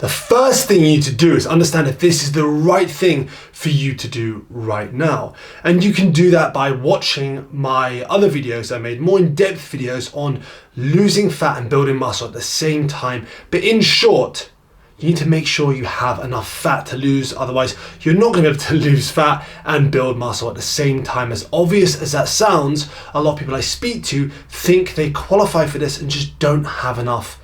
The first thing you need to do is understand if this is the right thing for you to do right now. And you can do that by watching my other videos. I made more in-depth videos on losing fat and building muscle at the same time. But in short, you need to make sure you have enough fat to lose. Otherwise, you're not going to be able to lose fat and build muscle at the same time. As obvious as that sounds, a lot of people I speak to think they qualify for this and just don't have enough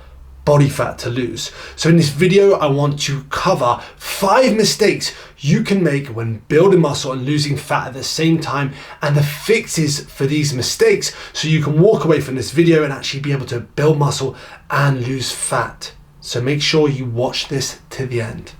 body fat to lose. So in this video, I want to cover 5 mistakes you can make when building muscle and losing fat at the same time, and the fixes for these mistakes so you can walk away from this video and actually be able to build muscle and lose fat. So make sure you watch this to the end.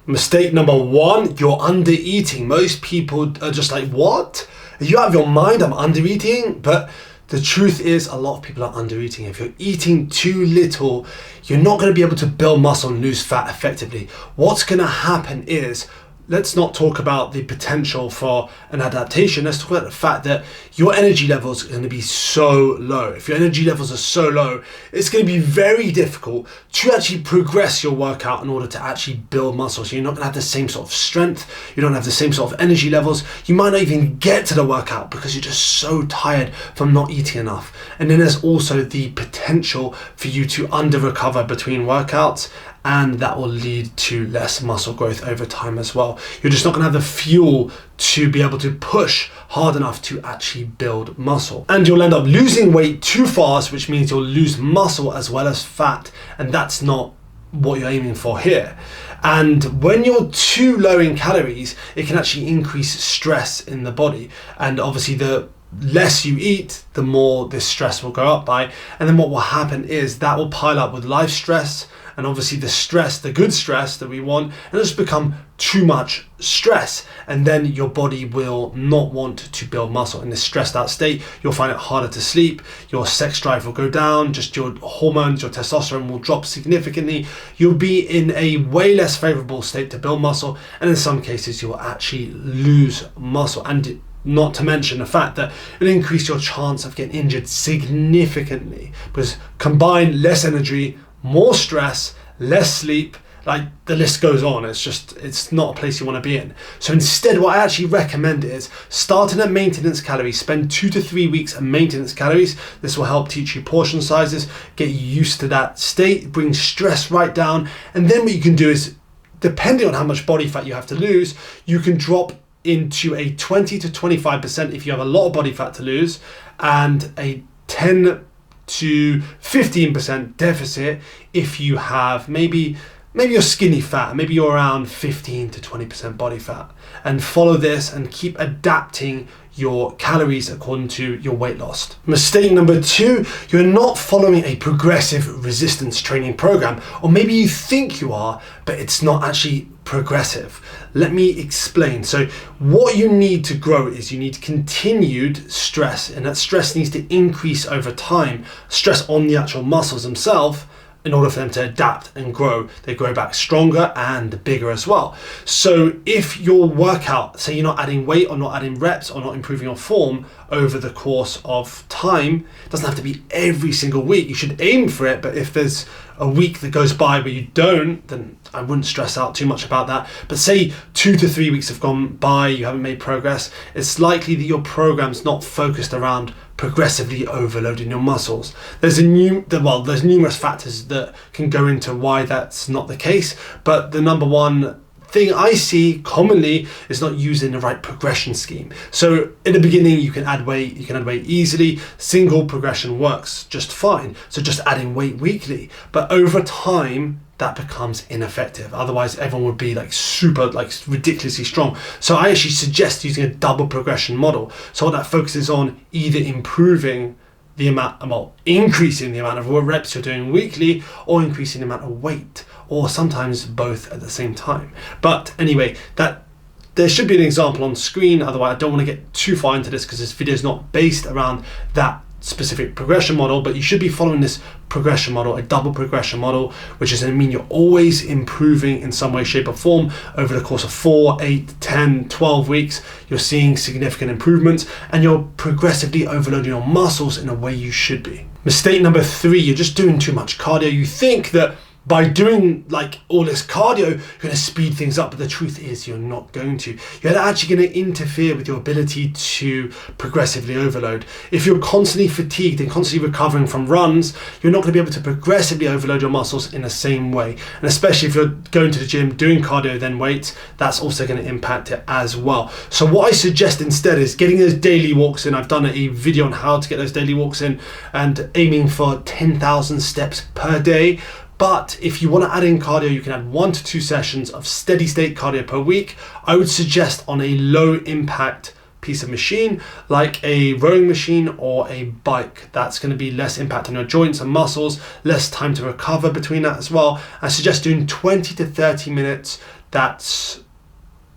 Mistake number 1, you're under eating. Most people are just like, what? Are you out of your mind? I'm under eating? But the truth is, a lot of people are under eating. If you're eating too little, you're not going to be able to build muscle and lose fat effectively. What's going to happen is, let's not talk about the potential for an adaptation. Let's talk about the fact that your energy levels are going to be so low. If your energy levels are so low, it's going to be very difficult to actually progress your workout in order to actually build muscle. So you're not going to have the same sort of strength. You don't have the same sort of energy levels. You might not even get to the workout because you're just so tired from not eating enough. And then there's also the potential for you to under recover between workouts, and that will lead to less muscle growth over time as well. You're just not going to have the fuel to be able to push hard enough to actually build muscle. And you'll end up losing weight too fast, which means you'll lose muscle as well as fat, and that's not what you're aiming for here. And when you're too low in calories, it can actually increase stress in the body. And obviously the less you eat, the more this stress will go up by. And then what will happen is that will pile up with life stress, and obviously the stress, the good stress that we want, and it'll just become too much stress. And then your body will not want to build muscle. In this stressed out state, you'll find it harder to sleep, your sex drive will go down, just your hormones, your testosterone will drop significantly. You'll be in a way less favorable state to build muscle, and in some cases you will actually lose muscle. And not to mention the fact that it'll increase your chance of getting injured significantly, because combine less energy, more stress, less sleep, like the list goes on. It's not a place you want to be in. So instead, what I actually recommend is starting at maintenance calories. Spend 2 to 3 weeks at maintenance calories. This will help teach you portion sizes, get you used to that state, bring stress right down. And then what you can do is, depending on how much body fat you have to lose, you can drop into a 20 to 25% if you have a lot of body fat to lose, and a 10 to 15% deficit if you have maybe you're skinny fat, maybe you're around 15 to 20% body fat. And follow this and keep adapting your calories according to your weight loss. Mistake number 2, you're not following a progressive resistance training program, or maybe you think you are, but it's not actually progressive. Let me explain. So what you need to grow is you need continued stress, and that stress needs to increase over time, stress on the actual muscles themselves, in order for them to adapt and grow. They grow back stronger and bigger as well. So if your workout, say you're not adding weight or not adding reps or not improving your form over the course of time, it doesn't have to be every single week. You should aim for it, but if there's a week that goes by where you don't, then I wouldn't stress out too much about that. But say 2 to 3 weeks have gone by, you haven't made progress, it's likely that your program's not focused around progressively overloading your muscles. There's numerous factors that can go into why that's not the case, but the number one thing I see commonly is not using the right progression scheme. So in the beginning, you can add weight easily. Single progression works just fine. So just adding weight weekly, but over time, that becomes ineffective. Otherwise, everyone would be ridiculously strong. So I actually suggest using a double progression model. So what that focuses on, either increasing the amount of reps you're doing weekly, or increasing the amount of weight, or sometimes both at the same time. But anyway, there should be an example on screen. Otherwise, I don't want to get too far into this because this video is not based around that specific progression model, but you should be following this progression model, a double progression model, which is going to mean you're always improving in some way, shape or form over the course of 4, 8, 10, 12 weeks. You're seeing significant improvements and you're progressively overloading your muscles in a way you should be. Mistake number 3, you're just doing too much cardio. You think that by doing like all this cardio, you're going to speed things up, but the truth is you're not going to. You're actually going to interfere with your ability to progressively overload. If you're constantly fatigued and constantly recovering from runs, you're not going to be able to progressively overload your muscles in the same way. And especially if you're going to the gym, doing cardio, then weights, that's also going to impact it as well. So what I suggest instead is getting those daily walks in. I've done a video on how to get those daily walks in and aiming for 10,000 steps per day. But if you want to add in cardio, you can add 1 to 2 sessions of steady state cardio per week. I would suggest on a low impact piece of machine, like a rowing machine or a bike. That's going to be less impact on your joints and muscles, less time to recover between that as well. I suggest doing 20 to 30 minutes. That's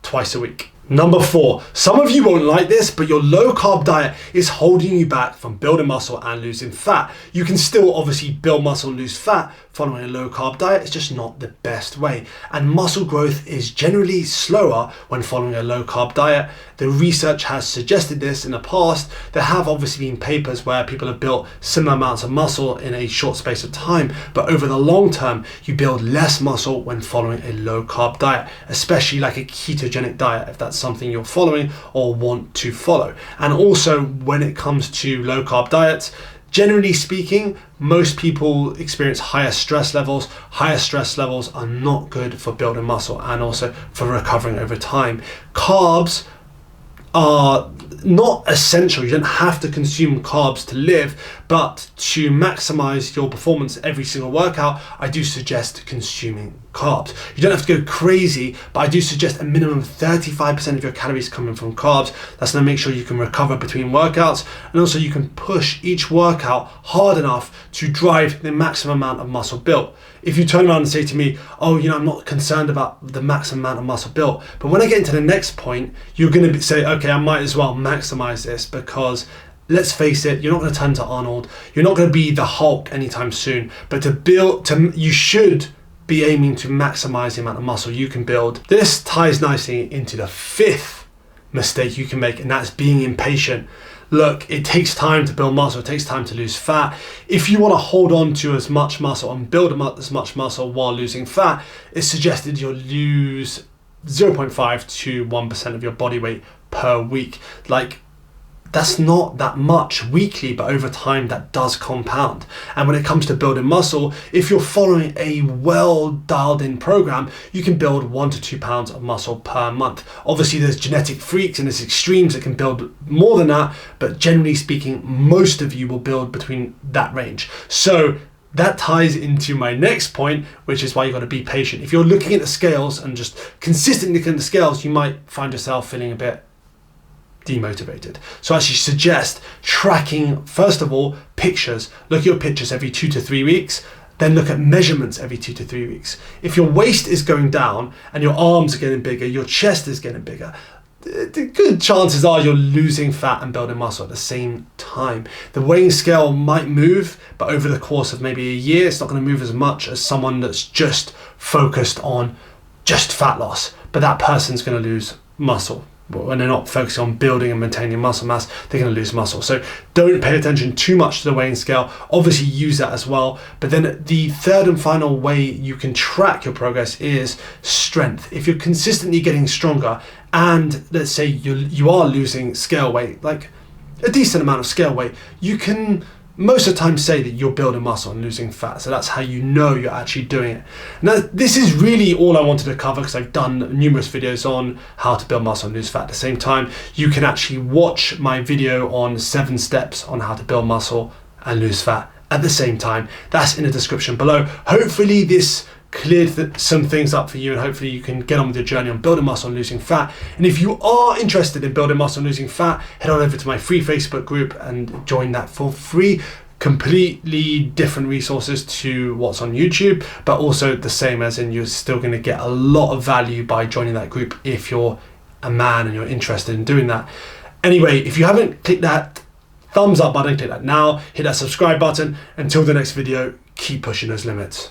twice a week. Number 4, some of you won't like this, but your low carb diet is holding you back from building muscle and losing fat. You can still obviously build muscle and lose fat following a low carb diet. It's just not the best way. And muscle growth is generally slower when following a low carb diet. The research has suggested this in the past. There have obviously been papers where people have built similar amounts of muscle in a short space of time, but over the long term, you build less muscle when following a low carb diet, especially like a ketogenic diet, if that's something you're following or want to follow. And also when it comes to low carb diets, generally speaking, most people experience higher stress levels. Higher stress levels are not good for building muscle and also for recovering over time. Carbs are not essential. You don't have to consume carbs to live, but to maximize your performance every single workout, I do suggest consuming carbs. You don't have to go crazy, but I do suggest a minimum of 35% of your calories coming from carbs. That's going to make sure you can recover between workouts, and also you can push each workout hard enough to drive the maximum amount of muscle built. If you turn around and say to me, oh, I'm not concerned about the maximum amount of muscle built, but when I get into the next point, you're going to say, okay, I might as well maximize this, because let's face it, you're not going to turn to Arnold. You're not going to be the Hulk anytime soon, but you should be aiming to maximize the amount of muscle you can build. This ties nicely into the 5th mistake you can make, and that's being impatient. Look, it takes time to build muscle, it takes time to lose fat. If you want to hold on to as much muscle and build as much muscle while losing fat, it's suggested you'll lose 0.5 to 1% of your body weight per week. Like, that's not that much weekly, but over time that does compound. And when it comes to building muscle, if you're following a well dialed in program, you can build 1 to 2 pounds of muscle per month. Obviously there's genetic freaks and there's extremes that can build more than that, but generally speaking, most of you will build between that range. So that ties into my next point, which is why you've got to be patient. If you're looking at the scales and just consistently looking at the scales, you might find yourself feeling a bit demotivated. So I actually suggest tracking, first of all, pictures. Look at your pictures every 2 to 3 weeks, then look at measurements every 2 to 3 weeks. If your waist is going down and your arms are getting bigger, your chest is getting bigger, the good chances are you're losing fat and building muscle at the same time. The weighing scale might move, but over the course of maybe a year, it's not going to move as much as someone that's just focused on just fat loss, but that person's going to lose muscle. When they're not focusing on building and maintaining muscle mass, they're going to lose muscle. So don't pay attention too much to the weighing scale. Obviously use that as well. But then the 3rd and final way you can track your progress is strength. If you're consistently getting stronger and let's say you are losing scale weight, like a decent amount of scale weight, you can most of the time say that you're building muscle and losing fat. So that's how you know you're actually doing it. Now, this is really all I wanted to cover because I've done numerous videos on how to build muscle and lose fat at the same time. You can actually watch my video on 7 steps on how to build muscle and lose fat at the same time. That's in the description below. Hopefully this cleared some things up for you, and hopefully you can get on with your journey on building muscle and losing fat. And if you are interested in building muscle and losing fat, head on over to my free Facebook group and join that for free. Completely different resources to what's on YouTube, but also the same, as in you're still going to get a lot of value by joining that group if you're a man and you're interested in doing that. Anyway, if you haven't clicked that thumbs up button, click that now, hit that subscribe button. Until the next video, keep pushing those limits.